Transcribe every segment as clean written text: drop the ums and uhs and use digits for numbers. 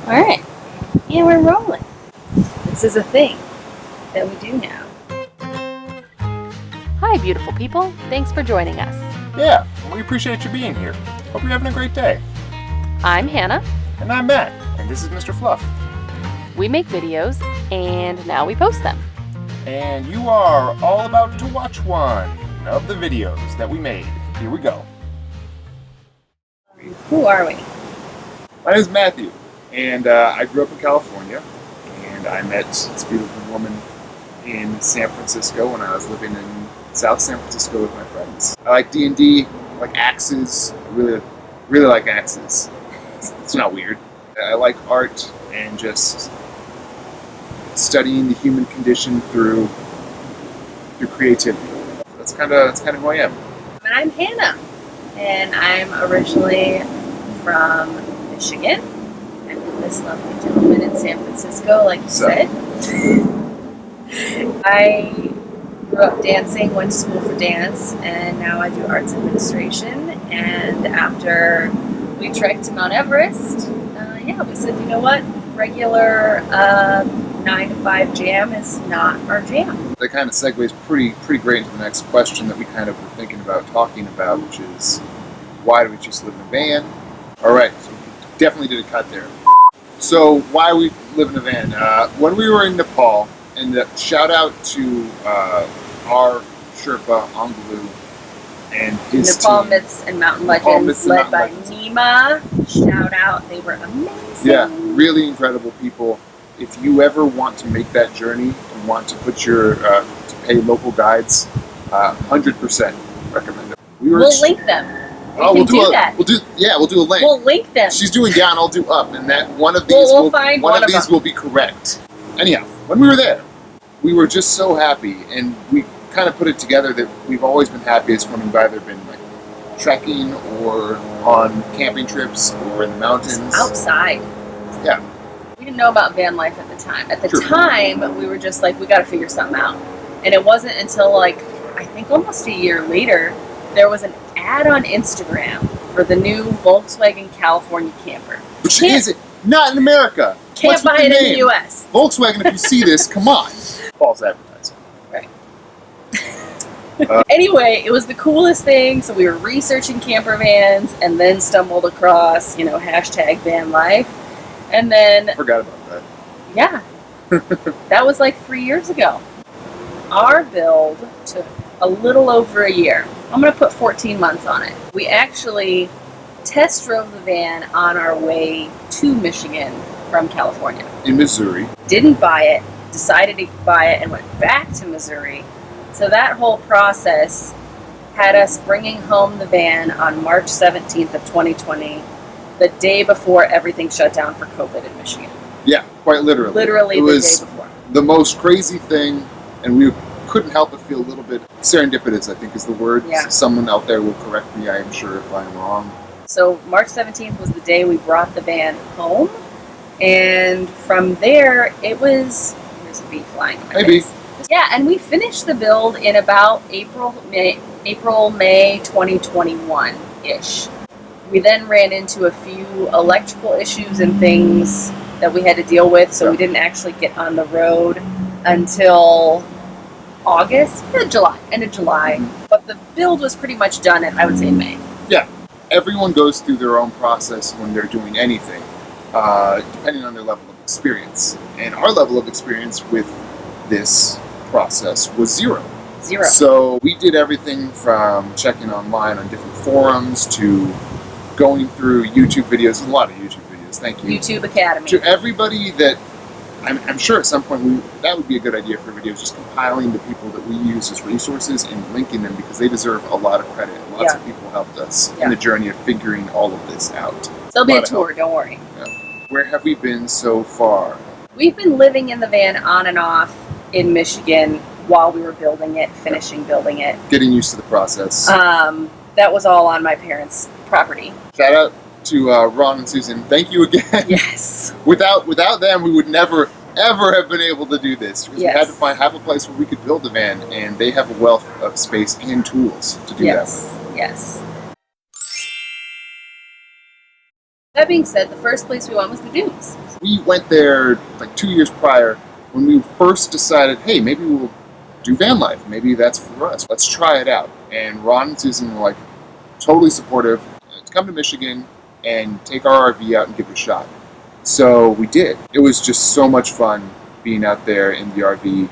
Alright, and we're rolling. This is a thing that we do now. Hi, beautiful people. Thanks for joining us. Yeah, we appreciate you being here. Hope you're having a great day. I'm Hannah. And I'm Matt, and this is Mr. Fluff. We make videos, and now we post them. And you are all about to watch one of the videos that we made. Here we go. Who are we? My name is Matthew, and I grew up in California, and I met this beautiful woman in San Francisco when I was living in South San Francisco with my friends. I like D&D, like axes. I really like axes. It's not weird. I like art and just studying the human condition through creativity. That's kind of who I am. And I'm Hannah, and I'm originally from Michigan. I met this lovely gentleman in San Francisco, like you said. I grew up dancing, went to school for dance, and now I do arts administration. And after we trekked to Mount Everest, we said, you know what, regular 9 to 5 jam is not our jam. That kind of segues pretty great into the next question that we kind of were thinking about talking about, which is why do we just live in a van? All right, so we definitely did a cut there. So why we live in a van? When we were in Nepal, and shout out to our Sherpa Anglu and his Nepal team. Myths and Mountain Legends, led by Nima. Shout out, they were amazing. Yeah, really incredible people. If you ever want to make that journey and want to put your to pay local guides, 100% recommend it. We'll link them. We'll do a link. We'll link them. She's doing down, I'll do up, and that one of these will be correct. Anyhow, when we were there, we were just so happy, and we kind of put it together that we've always been happiest when we've either been like trekking or on camping trips or in the mountains. Outside. Yeah. We didn't know about van life at the time. At the time, we were just like, we got to figure something out. And it wasn't until I think almost a year later, there was an ad on Instagram for the new Volkswagen California camper. Which is not in America. Can't buy it in the U.S. Volkswagen, if you see this, come on. False advertising. Right. Anyway, it was the coolest thing. So we were researching camper vans and then stumbled across, hashtag van life. And then... I forgot about that. Yeah. That was like 3 years ago. Our build took a little over a year. I'm going to put 14 months on it. We actually test drove the van on our way to Michigan from California. In Missouri. Didn't buy it, decided to buy it, and went back to Missouri. So that whole process had us bringing home the van on March 17th of 2020, the day before everything shut down for COVID in Michigan. Yeah, quite literally. Literally the day before. The most crazy thing, and we couldn't help but feel a little bit serendipitous, I think is the word. Yeah. Someone out there will correct me, I am sure, if I'm wrong. So March 17th was the day we brought the van home. And from there, it was... There's a bee flying in my face. Yeah, and we finished the build in about April, May 2021-ish. We then ran into a few electrical issues and things that we had to deal with, so we didn't actually get on the road until end of July. Mm-hmm. But the build was pretty much done I would say, May. Yeah, everyone goes through their own process when they're doing anything, depending on their level of experience. And our level of experience with this process was zero. So we did everything from checking online on different forums to going through YouTube videos, a lot of YouTube videos, thank you. YouTube Academy. To everybody that, I'm sure at some point that would be a good idea for videos, just compiling the people that we use as resources and linking them because they deserve a lot of credit. Lots of people helped us in the journey of figuring all of this out. There'll be a tour, don't worry. Yeah. Where have we been so far? We've been living in the van on and off in Michigan while we were building it, finishing building it. Getting used to the process. That was all on my parents' property. Shout out to Ron and Susan. Thank you again. Yes. Without them, we would never, ever have been able to do this. Because we had to have a place where we could build a van, and they have a wealth of space and tools to do that with. Yes. That being said, the first place we went was the dunes. We went there like 2 years prior when we first decided, hey, maybe we'll do van life. Maybe that's for us. Let's try it out. And Ron and Susan were like totally supportive to come to Michigan and take our RV out and give it a shot. So we did. It was just so much fun being out there in the RV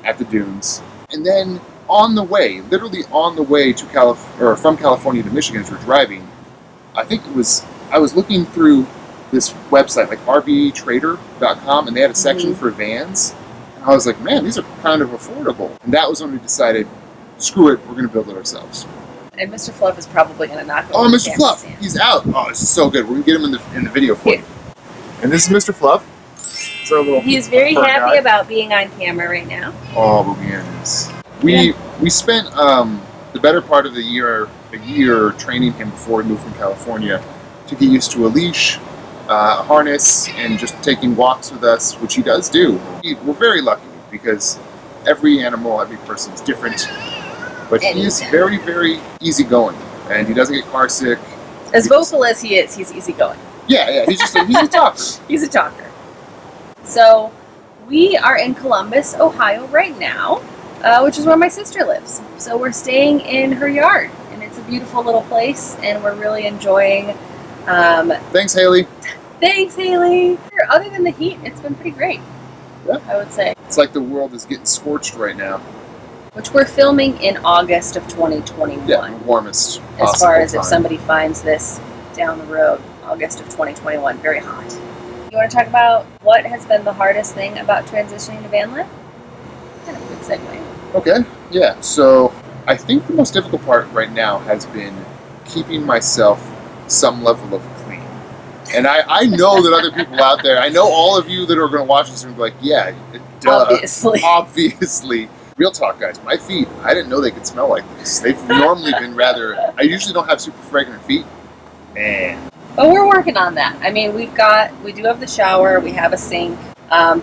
at the dunes. And then on the way, literally on the way to from California to Michigan as we're driving, I was looking through this website like rvtrader.com, and they had a section for vans. And I was like, man, these are kind of affordable. And that was when we decided, screw it, we're going to build it ourselves. And Mr. Fluff is probably going to knock over Oh, the Mr. Fluff, he's out. Oh, this is so good. We're going to get him in the video for you. And this is Mr. Fluff. It's our little He's very fur happy guy. about being on camera right now. Oh, but we is. We spent the better part of a year training him before we moved from California to get used to a leash, a harness, and just taking walks with us, which he does do. We're very lucky because every animal, every person is different. But he's very, very easygoing, and he doesn't get car sick. As vocal as he is, he's easygoing. Yeah, he's a talker. He's a talker. So we are in Columbus, Ohio right now, which is where my sister lives. So we're staying in her yard, and it's a beautiful little place, and we're really enjoying. Thanks, Haley. Thanks, Haley. Other than the heat, it's been pretty great. Yeah. I would say. It's like the world is getting scorched right now. Which we're filming in August of 2021. Yeah, the warmest as far as time. if somebody finds this down the road, August of 2021, very hot. You want to talk about what has been the hardest thing about transitioning to van life? Kind of a good segue. Okay, yeah. So I think the most difficult part right now has been keeping myself some level of clean. And I know that other people out there, I know all of you that are going to watch this and be like, yeah, duh, obviously. Real talk, guys. My feet, I didn't know they could smell like this. They've normally been I usually don't have super fragrant feet. Man. But we're working on that. I mean, we do have the shower, we have a sink.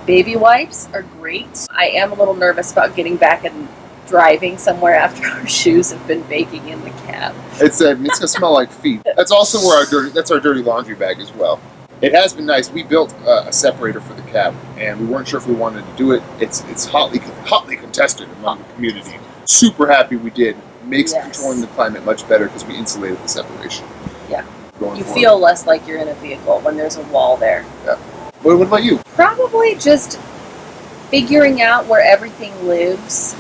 Baby wipes are great. I am a little nervous about getting back and driving somewhere after our shoes have been baking in the cab. It's gonna smell like feet. That's also where that's our dirty laundry bag as well. It has been nice. We built a separator for the cab, and we weren't sure if we wanted to do it. It's hotly contested among the community. Super happy we did. Makes controlling the climate much better because we insulated the separation. Yeah. You feel less like you're in a vehicle when there's a wall there. Yeah. What about you? Probably just figuring out where everything lives.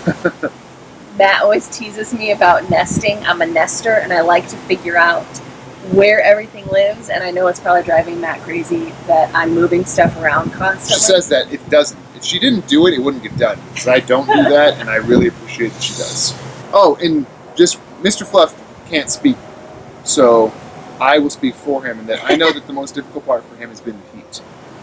Matt always teases me about nesting. I'm a nester, and I like to figure out where everything lives, and I know it's probably driving Matt crazy that I'm moving stuff around constantly. She says that it doesn't. If she didn't do it, it wouldn't get done. Because I don't do that, and I really appreciate that she does. Oh, and just Mr. Fluff can't speak, so I will speak for him, and that I know that the most difficult part for him has been the heat.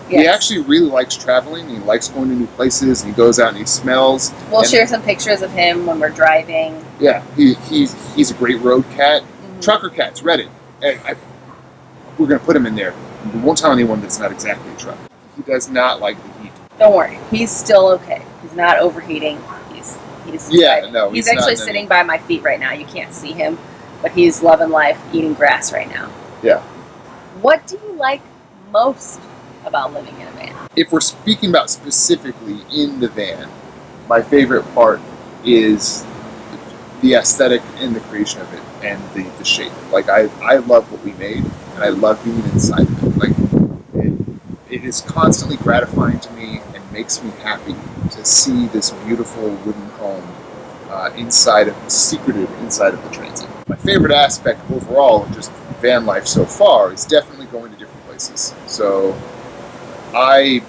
Yes. He actually really likes traveling. He likes going to new places, and he goes out and he smells. We'll share some pictures of him when we're driving. Yeah, he's a great road cat. Mm-hmm. Trucker cats, Reddit. We're going to put him in there. We won't tell anyone that it's not exactly a truck. He does not like the heat. Don't worry. He's still okay. He's not overheating. He's He's actually sitting by my feet right now. You can't see him, but he's loving life, eating grass right now. Yeah. What do you like most about living in a van? If we're speaking about specifically in the van, my favorite part is the aesthetic and the creation of it and the shape. Like I love what we made, and I love being inside of it. Like it is constantly gratifying to me and makes me happy to see this beautiful wooden home secreted inside of the Transit. My favorite aspect overall of just van life so far is definitely going to different places. So I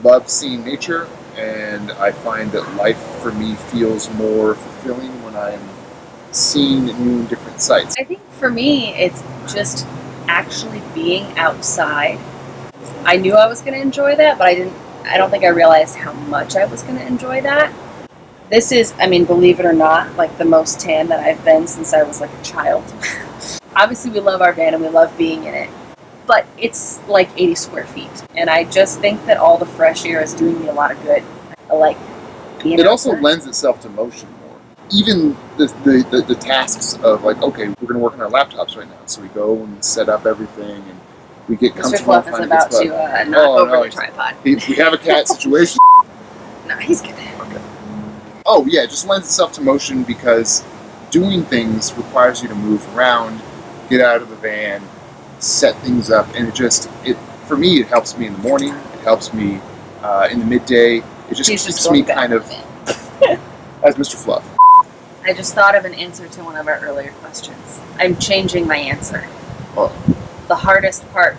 love seeing nature, and I find that life for me feels more fulfilling when I'm seeing new and different sights. I think for me, it's just actually being outside. I knew I was going to enjoy that, but I don't think I realized how much I was going to enjoy that. This is, I mean, believe it or not, like the most tan that I've been since I was like a child. Obviously, we love our van and we love being in it, but it's like 80 square feet. And I just think that all the fresh air is doing me a lot of good. I like being It outside. also lends itself to motion more. Even the tasks of like, okay, we're going to work on our laptops right now. So we go and set up everything, and We get Mr. comfortable. Fluff is about to knock over the tripod. We have a cat situation. No, he's good. Okay. Oh yeah, it just lends itself to motion because doing things requires you to move around, get out of the van, set things up, and for me it helps me in the morning. It helps me in the midday. It just keeps me kind of as Mr. Fluff. I just thought of an answer to one of our earlier questions. I'm changing my answer. Oh. The hardest part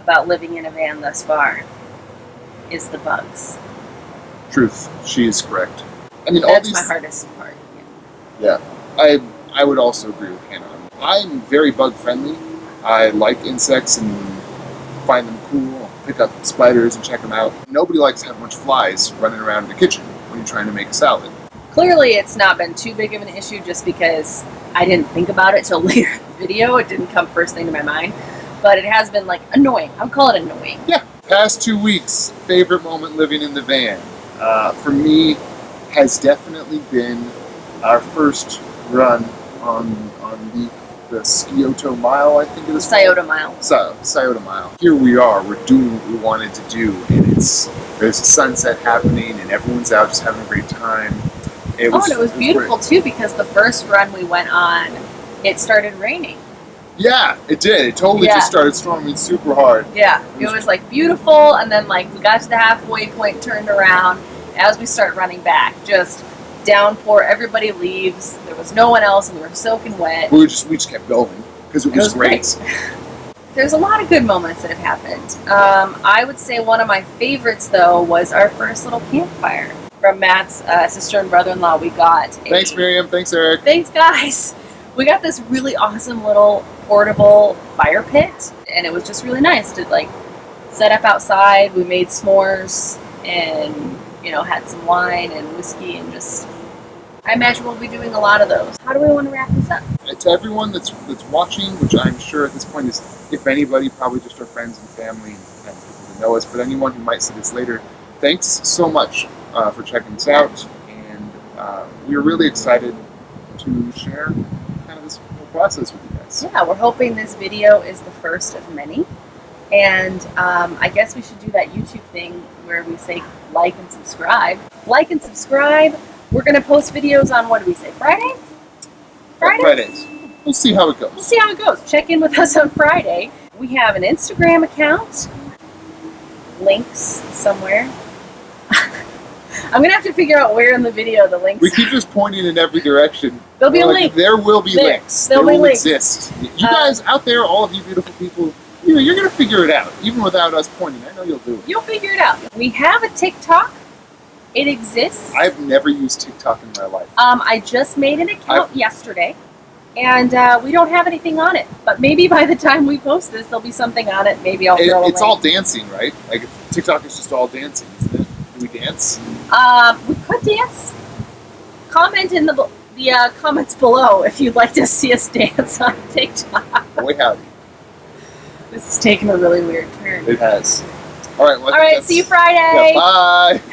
about living in a van thus far is the bugs. Truth, she is correct. I mean, That's my hardest part. Yeah, I would also agree with Hannah. I'm very bug friendly. I like insects and find them cool. Pick up spiders and check them out. Nobody likes to have a bunch of flies running around in the kitchen when you're trying to make a salad. Clearly, it's not been too big of an issue just because I didn't think about it till later in the video. It didn't come first thing to my mind. But it has been, like, annoying. I would call it annoying. Yeah. Past 2 weeks, favorite moment living in the van. For me, has definitely been our first run on the Scioto Mile, I think it is. Scioto Mile. Scioto Mile. Here we are. We're doing what we wanted to do, and there's a sunset happening, and everyone's out just having a great time. It was beautiful too because the first run we went on, it started raining. Yeah, it did. It totally just started storming super hard. Yeah, it was like beautiful, and then like we got to the halfway point, turned around. As we start running back, just downpour. Everybody leaves. There was no one else, and we were soaking wet. We just kept going because it was great. There's a lot of good moments that have happened. I would say one of my favorites though was our first little campfire from Matt's sister and brother-in-law. We got. Thanks, Miriam. Thanks, Eric. Thanks, guys. We got this really awesome little portable fire pit, and it was just really nice to like set up outside. We made s'mores and had some wine and whiskey and just. I imagine we'll be doing a lot of those. How do we want to wrap this up? To everyone that's watching, which I'm sure at this point is, if anybody, probably just our friends and family and people that know us, but anyone who might see this later, thanks so much for checking this out, and we're really excited to share kind of this whole process with you guys. Yeah, we're hoping this video is the first of many, and I guess we should do that YouTube thing where we say like and subscribe. Like and subscribe. We're going to post videos on, what do we say, Fridays? Fridays. We'll see how it goes. We'll see how it goes. Check in with us on Friday. We have an Instagram account. Links somewhere. I'm going to have to figure out where in the video the links We keep just pointing in every direction. There'll be a link. There will be links. There will links. Exist. You guys out there, all of you beautiful people, you're going to figure it out. Even without us pointing. I know you'll do it. You'll figure it out. We have a TikTok. It exists. I've never used TikTok in my life. I just made an account yesterday, and we don't have anything on it. But maybe by the time we post this, there'll be something on it. Maybe I'll throw a link. It's all dancing, right? Like TikTok is just all dancing, isn't it? Do we dance? We could dance. Comment in the comments below if you'd like to see us dance on TikTok. Boy, howdy. This is taking a really weird turn. It has. All right. Well, all right. See you Friday. Yeah, bye.